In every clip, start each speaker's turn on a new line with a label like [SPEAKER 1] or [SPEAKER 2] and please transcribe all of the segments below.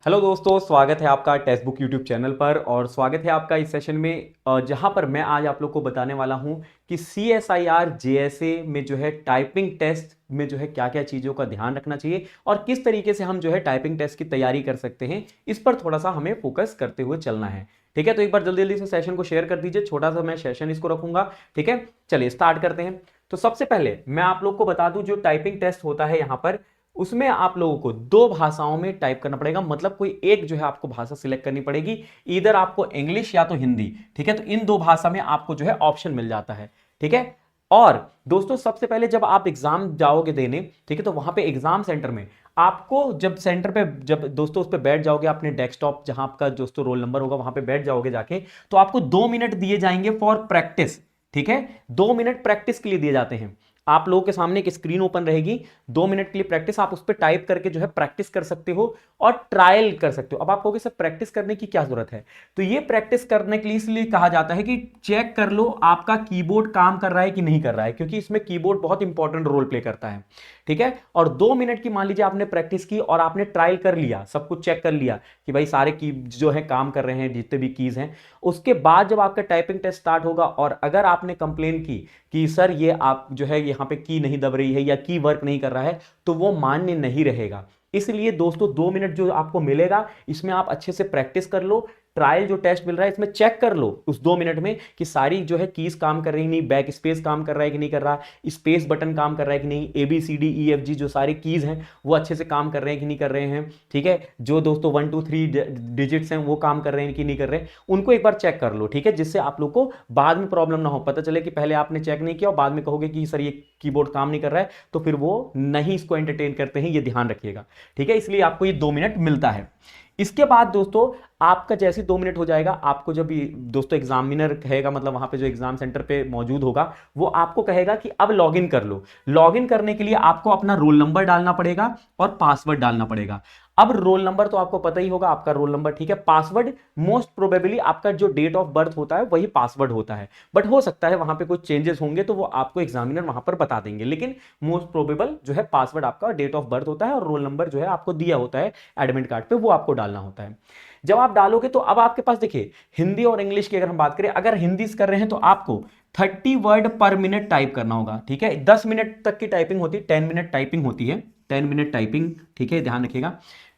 [SPEAKER 1] Hello दोस्तों, स्वागत है आपका टेक्स्ट बुक यूट्यूब चैनल पर। और स्वागत है आपका इस सेशन में जहां पर मैं आज आप लोग को बताने वाला हूं कि CSIR JSA में जो है टाइपिंग टेस्ट में जो है क्या क्या चीज़ों का ध्यान रखना चाहिए और किस तरीके से हम जो है टाइपिंग टेस्ट की तैयारी कर सकते हैं। इस पर थोड़ा सा हमें फोकस करते हुए चलना है। ठीक है, तो एक बार जल्दी जल्दी से सेशन को शेयर कर दीजिए। छोटा सा मैं सेशन इसको रखूंगा। ठीक है, चलिए स्टार्ट करते हैं। तो सबसे पहले मैं आप लोग को बता दूं, जो टाइपिंग टेस्ट होता है यहां पर, उसमें आप लोगों को दो भाषाओं में टाइप करना पड़ेगा। मतलब कोई एक जो है आपको भाषा सिलेक्ट करनी पड़ेगी, इधर आपको इंग्लिश या तो हिंदी। ठीक है, तो इन दो भाषा में आपको जो है ऑप्शन मिल जाता है। ठीक है, और दोस्तों सबसे पहले जब आप एग्जाम जाओगे देने, ठीक है, तो वहां पे एग्जाम सेंटर में आपको जब सेंटर पे जब दोस्तों उस पे बैठ जाओगे, अपने डेस्कटॉप जहां आपका दोस्तों रोल नंबर होगा वहां पे बैठ जाओगे जाके, तो आपको 2 मिनट दिए जाएंगे फॉर प्रैक्टिस। ठीक है, 2 मिनट प्रैक्टिस के लिए दिए जाते हैं। आप लोगों के सामने एक स्क्रीन ओपन रहेगी, 2 मिनट के लिए प्रैक्टिस। आप उस पर टाइप करके जो है प्रैक्टिस कर सकते हो और ट्रायल कर सकते हो। अब आप कहोगे सर प्रैक्टिस करने की क्या जरूरत है? तो ये प्रैक्टिस करने के लिए इसलिए कहा जाता है कि चेक कर लो आपका कीबोर्ड काम कर रहा है कि नहीं कर रहा है, क्योंकि इसमें कीबोर्ड बहुत इंपॉर्टेंट रोल प्ले करता है। ठीक है, और 2 मिनट की मान लीजिए आपने प्रैक्टिस की और आपने ट्रायल कर लिया, सब कुछ चेक कर लिया कि भाई सारे की जो है काम कर रहे हैं, जितने भी कीज हैं। उसके बाद जब आपका टाइपिंग टेस्ट स्टार्ट होगा और अगर आपने कंप्लेन की कि सर ये आप जो है यहां पे की नहीं दब रही है या की वर्क नहीं कर रहा है, तो वो मान्य नहीं रहेगा। इसलिए दोस्तों 2 मिनट जो आपको मिलेगा, इसमें आप अच्छे से प्रैक्टिस कर लो। ट्रायल जो टेस्ट मिल रहा है इसमें चेक कर लो उस 2 मिनट में कि सारी जो है कीज काम कर रही नहीं, बैक स्पेस काम कर रहा है कि नहीं कर रहा, स्पेस बटन काम कर रहा है कि नहीं, ABCDEFG जो सारे कीज हैं वो अच्छे से काम कर रहे हैं कि नहीं कर रहे हैं। ठीक है, जो दोस्तों 1 2 3 डिजिट्स हैं वो काम कर रहे हैं कि नहीं कर रहे हैं, उनको एक बार चेक कर लो। ठीक है, जिससे आप लोग को बाद में प्रॉब्लम ना हो। पता चले कि पहले आपने चेक नहीं किया और बाद में कहोगे कि सर ये कीबोर्ड काम नहीं कर रहा है, तो फिर वो नहीं इसको एंटरटेन करते हैं, ये ध्यान रखिएगा। ठीक है, इसलिए आपको ये 2 मिनट मिलता है। इसके बाद दोस्तों आपका जैसे 2 मिनट हो जाएगा, आपको जब दोस्तों एग्जामिनर कहेगा, मतलब वहां पे जो एग्जाम सेंटर पे मौजूद होगा, वो आपको कहेगा कि अब लॉग इन कर लो। लॉग इन करने के लिए आपको अपना रोल नंबर डालना पड़ेगा और पासवर्ड डालना पड़ेगा। अब रोल नंबर तो आपको पता ही होगा, आपका रोल नंबर। ठीक है, पासवर्ड मोस्ट प्रोबेबली आपका जो डेट ऑफ बर्थ होता है वही पासवर्ड होता है, बट हो सकता है वहां पे कुछ चेंजेस होंगे तो वो आपको एग्जामिनर वहां पर बता देंगे। लेकिन मोस्ट प्रोबेबल जो है पासवर्ड आपका डेट ऑफ बर्थ होता है और रोल नंबर जो है आपको दिया होता है एडमिट कार्ड पे, वो आपको डालना होता है। जब आप डालोगे तो अब आपके पास देखिए, हिंदी और इंग्लिश की अगर हम बात करें, अगर हिंदी कर रहे हैं तो आपको 30 वर्ड पर मिनट टाइप करना होगा। ठीक है, 10 मिनट तक की टाइपिंग होती है, 10 मिनट टाइपिंग होती है, 10 मिनट टाइपिंग। ठीक है, ध्यान रखिएगा,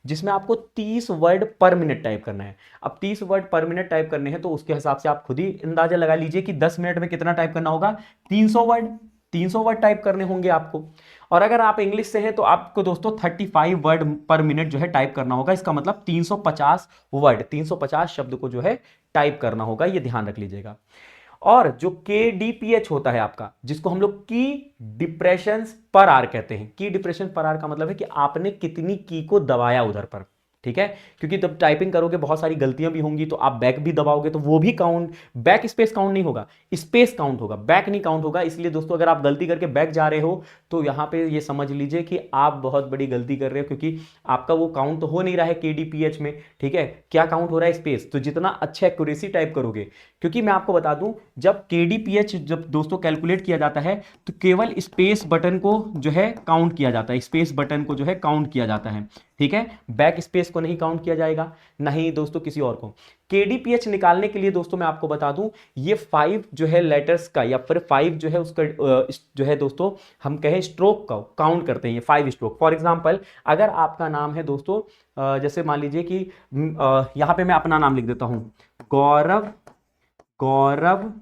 [SPEAKER 1] जिसमें आपको 30 वर्ड पर मिनट टाइप करना है। अब 30 वर्ड पर मिनट टाइप करने हैं तो उसके हिसाब से आप खुद ही अंदाजा लगा लीजिए कि 10 मिनट में कितना टाइप करना होगा। 300 वर्ड, 300 वर्ड टाइप करने होंगे आपको। और अगर आप इंग्लिश से हैं तो आपको दोस्तों 35 वर्ड पर मिनट जो है टाइप करना होगा। इसका मतलब 350 वर्ड, 350 शब्द को जो है टाइप करना होगा, ये ध्यान रख लीजिएगा। और जो KDPH होता है आपका, जिसको हम लोग की डिप्रेशन पर आर कहते हैं। की डिप्रेशन पर आर का मतलब है कि आपने कितनी की को दबाया उधर पर। ठीक है, क्योंकि जब टाइपिंग करोगे बहुत सारी गलतियां भी होंगी, तो आप बैक भी दबाओगे तो वो भी काउंट, बैक स्पेस काउंट नहीं होगा, स्पेस काउंट होगा, बैक नहीं काउंट होगा। इसलिए दोस्तों अगर आप गलती करके बैक जा रहे हो तो यहां पे ये समझ लीजिए कि आप बहुत बड़ी गलती कर रहे हो, क्योंकि आपका वो काउंट तो हो नहीं रहा है KDPH में। ठीक है, क्या काउंट हो रहा है? स्पेस। तो जितना अच्छा एक्यूरेसी टाइप करोगे, क्योंकि मैं आपको बता दूं, जब KDPH जब दोस्तों कैलकुलेट किया जाता है तो केवल स्पेस बटन को जो है काउंट किया जाता है, स्पेस बटन को जो है काउंट किया जाता है। ठीक है, बैक स्पेस को नहीं काउंट किया जाएगा, नहीं दोस्तों किसी और को। KDPH निकालने के लिए दोस्तों मैं आपको बता दूं, ये 5 जो है लेटर्स का या फिर 5 जो है उसका जो है दोस्तों, हम कहें स्ट्रोक का काउंट करते हैं, ये 5 स्ट्रोक। फॉर एग्जांपल अगर आपका नाम है दोस्तों, जैसे मान लीजिए कि यहां पे मैं अपना नाम लिख देता हूं, गौरव, गौरव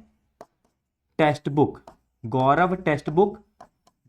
[SPEAKER 1] टेक्स्ट बुक, गौरव टेक्स्ट बुक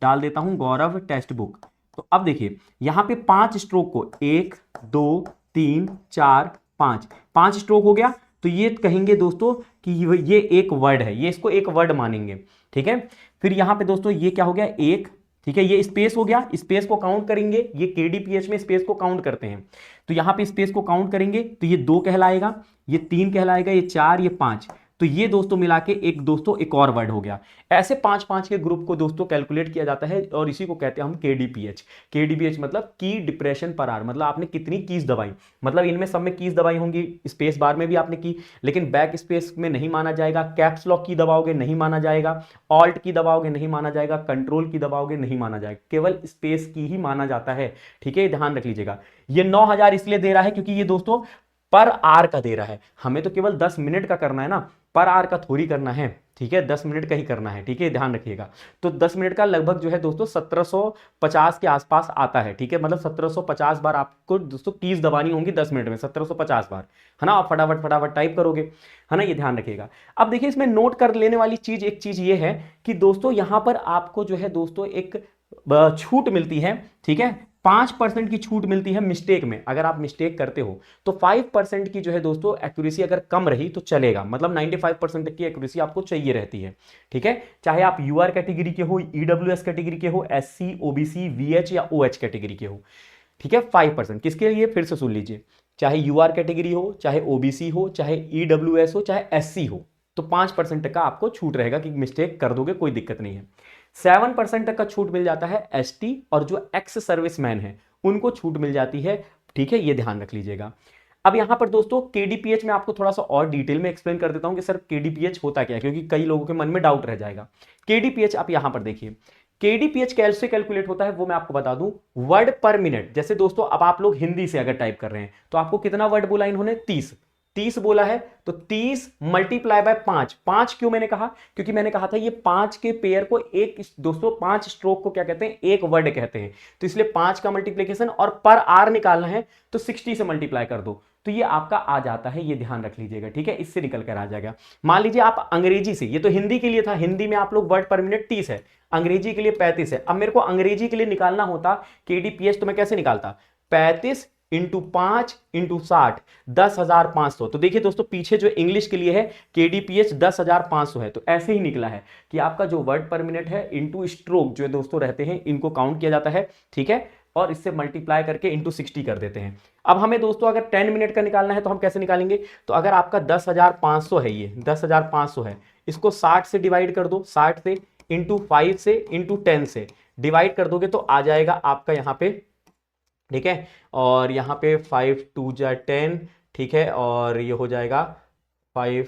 [SPEAKER 1] डाल देता हूं, गौरव टेक्स्ट बुक। तो अब देखिए यहां पे 5 स्ट्रोक को, 1 2 3 4 5, 5 स्ट्रोक हो गया। तो ये कहेंगे दोस्तों कि ये एक वर्ड है, ये इसको एक वर्ड मानेंगे। ठीक है, फिर यहां पे दोस्तों ये क्या हो गया? एक। ठीक है, ये स्पेस हो गया, स्पेस को काउंट करेंगे, ये KDPH में स्पेस को काउंट करते हैं। तो यहां पे स्पेस को काउंट करेंगे तो ये 2 कहलाएगा, ये 3 कहलाएगा, ये 4, ये 5। तो ये दोस्तों मिला के एक दोस्तों एक और वर्ड हो गया। ऐसे 5-5 के ग्रुप को दोस्तों कैलकुलेट किया जाता है और इसी को कहते हैं हम केडीपीएच। केडीपीएच मतलब की डिप्रेशन पर आवर, मतलब आपने कितनी कीज दबाई, मतलब इनमें सब में कीज दबाई होंगी, स्पेस बार में भी आपने की, लेकिन बैक स्पेस में नहीं माना जाएगा, कैप्स लॉक की दबाओगे नहीं माना जाएगा, ऑल्ट की दबाओगे नहीं माना जाएगा, कंट्रोल की दबाओगे नहीं माना जाएगा, केवल स्पेस की ही माना जाता है। ठीक है, ध्यान रख लीजिएगा। ये 9000 इसलिए दे रहा है क्योंकि ये दोस्तों पर आर का दे रहा है, हमें तो केवल 10 मिनट का करना है ना, पर आर का थोड़ी करना है। ठीक है, 10 मिनट का ही करना है। ठीक है, ध्यान रखिएगा। तो 10 मिनट का लगभग जो है दोस्तों 1750 के आसपास आता है। ठीक है, मतलब 1750 बार आपको दोस्तों कीज दबानी होंगी 10 मिनट में, 1750 बार, है ना। आप फटाफट फटाफट टाइप करोगे, है ना, ये ध्यान रखिएगा। अब देखिए इसमें नोट कर लेने वाली चीज, एक चीज ये है कि दोस्तों यहां पर आपको जो है दोस्तों एक छूट मिलती है। ठीक है, 5% की छूट मिलती है मिस्टेक में, अगर आप मिस्टेक करते हो तो 5% की जो है दोस्तों एक्यूरेसी अगर कम रही तो चलेगा, मतलब 95% तक की एक्यूरेसी आपको चाहिए रहती है। ठीक है, चाहे आप यूआर कैटेगरी के हो, ईडब्ल्यूएस कैटेगरी के हो, एससी, ओबीसी, वीएच या ओएच कैटेगरी के हो। ठीक है, 5% किसके लिए, फिर से सुन लीजिए, चाहे यूआर कैटेगरी हो, चाहे ओबीसी हो, चाहे ईडब्ल्यूएस हो, चाहे एससी हो, तो 5% तक का आपको छूट रहेगा कि मिस्टेक कर दोगे कोई दिक्कत नहीं है। 7% तक का छूट मिल जाता है एसटी और जो एक्स सर्विसमैन है उनको छूट मिल जाती है। ठीक है, ये ध्यान रख लीजिएगा। अब यहां पर दोस्तों केडीपीएच में आपको थोड़ा सा और डिटेल में एक्सप्लेन कर देता हूं कि सर केडीपीएच होता क्या है, क्योंकि कई लोगों के मन में डाउट रह जाएगा। केडीपीएच आप यहां पर देखिए, केडीपीएच कैसे कैलकुलेट होता है वो मैं आपको बता दूं, वर्ड पर मिनट। जैसे दोस्तों अब आप लोग हिंदी से अगर टाइप कर रहे हैं तो आपको कितना वर्ड बोला इन्होंने, 30। 30 बोला है तो 30 मल्टीप्लाई बाय 5। 5 क्यों मैंने कहा, क्योंकि मैंने कहा था ये 5 के पेयर को एक दोस्तों 5 स्ट्रोक को क्या कहते हैं, एक वर्ड कहते हैं, तो इसलिए 5 का मल्टीप्लीकेशन और पर आर निकालना है तो 60 से मल्टीप्लाई कर दो तो ये आपका आ जाता है, ये ध्यान रख लीजिएगा। ठीक है, इससे निकल कर आ जाएगा। मान लीजिए आप अंग्रेजी से, ये तो हिंदी के लिए था, हिंदी में आप लोग वर्ड पर मिनट 30 है, अंग्रेजी के लिए 35 है। अब मेरे को अंग्रेजी के लिए निकालना होता केडीपीएच तो मैं कैसे निकालता, 35 इंटू 5 इंटू 60, 10,500। तो देखिए दोस्तों पीछे जो इंग्लिश के लिए है केडीपीएच 10,500 है, तो ऐसे ही निकला है कि आपका जो वर्ड पर मिनट है इंटू स्ट्रोक जो दोस्तों रहते हैं इनको काउंट किया जाता है। ठीक है, और इससे मल्टीप्लाई करके इंटू 60 कर देते हैं। अब हमें दोस्तों अगर 10 मिनट का निकालना है तो हम कैसे निकालेंगे, तो अगर आपका 10,500 है, ये 10,500 है, इसको 60 से डिवाइड कर दो, 60 से इंटू 5 से इंटू 10 से डिवाइड कर दोगे तो आ जाएगा आपका यहाँ पे। ठीक है, और यहाँ पे 5 2 जा 10, ठीक है, और ये हो जाएगा 5,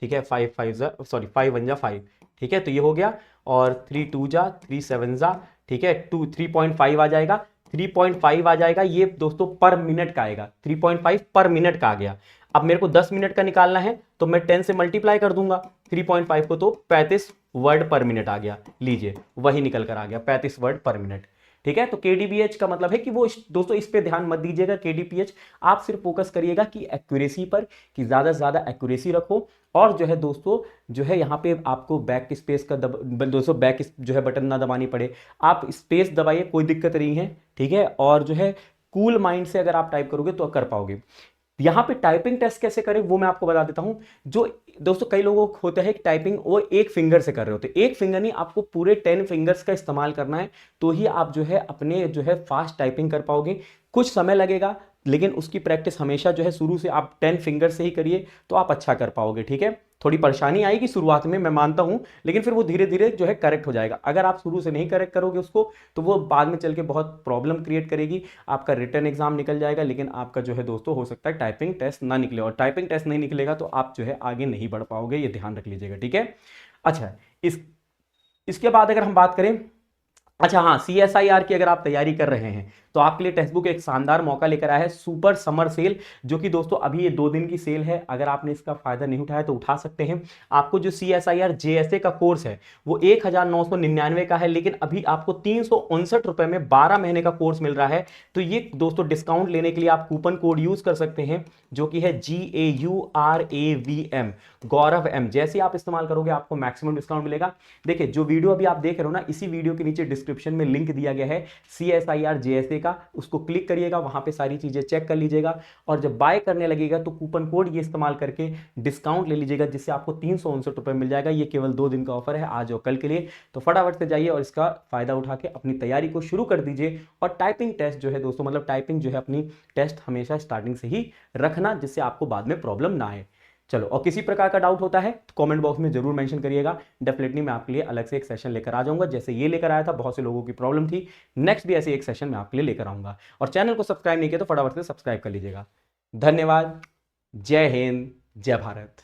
[SPEAKER 1] ठीक है, 5 5 जा सॉरी 5 1 जा 5, ठीक है, तो ये हो गया, और 3 2 जा 3 7 जा, ठीक है, 3.5 आ जाएगा, 3.5 आ जाएगा, ये दोस्तों पर मिनट का आएगा, 3.5 पर मिनट का आ गया। अब मेरे को 10 मिनट का निकालना है तो मैं 10 से मल्टीप्लाई कर दूंगा 3.5 को, तो 35 वर्ड पर मिनट आ गया, लीजिए वही निकल कर आ गया 35 वर्ड पर मिनट। ठीक है, तो केडीपीएच का मतलब है कि वो दोस्तों इस पे ध्यान मत दीजिएगा, केडीपीएच आप सिर्फ फोकस करिएगा कि एक्यूरेसी पर, कि ज्यादा से ज्यादा एक्यूरेसी रखो, और जो है दोस्तों जो है यहाँ पे आपको बैक स्पेस का दोस्तों बैक जो है बटन ना दबानी पड़े, आप स्पेस दबाइए, कोई दिक्कत नहीं है। ठीक है, और जो है कूल माइंड से अगर आप टाइप करोगे तो कर पाओगे। यहां पे टाइपिंग टेस्ट कैसे करें वो मैं आपको बता देता हूं। जो दोस्तों कई लोगों को होता है कि टाइपिंग वो एक फिंगर से कर रहे होते, एक फिंगर नहीं, आपको पूरे 10 फिंगर्स का इस्तेमाल करना है, तो ही आप जो है अपने जो है फास्ट टाइपिंग कर पाओगे। कुछ समय लगेगा लेकिन उसकी प्रैक्टिस हमेशा जो है शुरू से आप 10 फिंगर से ही करिए तो आप अच्छा कर पाओगे। ठीक है, थोड़ी परेशानी आएगी शुरुआत में, मैं मानता हूं, लेकिन फिर वो धीरे धीरे जो है करेक्ट हो जाएगा। अगर आप शुरू से नहीं करेक्ट करोगे उसको तो वो बाद में चल के बहुत प्रॉब्लम क्रिएट करेगी, आपका रिटर्न एग्जाम निकल जाएगा, लेकिन आपका जो है दोस्तों हो सकता है टाइपिंग टेस्ट ना निकले, और टाइपिंग टेस्ट नहीं निकलेगा तो आप जो है आगे नहीं बढ़ पाओगे, ये ध्यान रख लीजिएगा। ठीक है, अच्छा, इसके बाद अगर हम बात करें, अच्छा हाँ, सीएसआईआर की अगर आप तैयारी कर रहे हैं तो आपके लिए टेक्स्ट बुक एक शानदार मौका लेकर आया है, सुपर समर सेल, जो कि दोस्तों अभी ये 2 दिन की सेल है, अगर आपने इसका फायदा नहीं उठाया तो उठा सकते हैं। आपको जो सीएसआईआर जेएसए का कोर्स है वो 1999 का है, लेकिन अभी आपको 359 रुपए में 12 महीने का कोर्स मिल रहा है। तो ये दोस्तों डिस्काउंट लेने के लिए आप कूपन कोड यूज कर सकते हैं, जो कि है GAURAVM, गौरव एम। जैसे आप इस्तेमाल करोगे आपको मैक्सिमम डिस्काउंट मिलेगा। देखिए जो वीडियो अभी आप देख रहे हो ना, इसी वीडियो के नीचे डिस्क्रिप्शन में लिंक दिया गया है सीएसआईआर जेएसए का, उसको क्लिक करिएगा, वहां पे सारी चीजें चेक कर लीजिएगा, और जब बाय करने लगेगा तो कूपन कोड ये इस्तेमाल करके डिस्काउंट ले लीजिएगा, जिससे आपको 359 रुपए मिल जाएगा। ये केवल 2 दिन का ऑफर है, आज और कल के लिए, तो फटाफट से जाइए और इसका फायदा उठा के अपनी तैयारी को शुरू कर दीजिए। और टाइपिंग टेस्ट जो है दोस्तों, मतलब टाइपिंग जो है अपनी टेस्ट हमेशा स्टार्टिंग से ही रखना, जिससे आपको बाद में प्रॉब्लम ना आए। चलो, और किसी प्रकार का डाउट होता है तो कमेंट बॉक्स में जरूर मेंशन करिएगा। डेफिनेटली मैं आपके लिए अलग से एक सेशन लेकर आ जाऊंगा, जैसे ये लेकर आया था, बहुत से लोगों की प्रॉब्लम थी। नेक्स्ट भी ऐसे एक सेशन मैं आपके लिए लेकर आऊंगा। और चैनल को सब्सक्राइब नहीं किया तो फटाफट से सब्सक्राइब कर लीजिएगा। धन्यवाद। जय हिंद, जय भारत।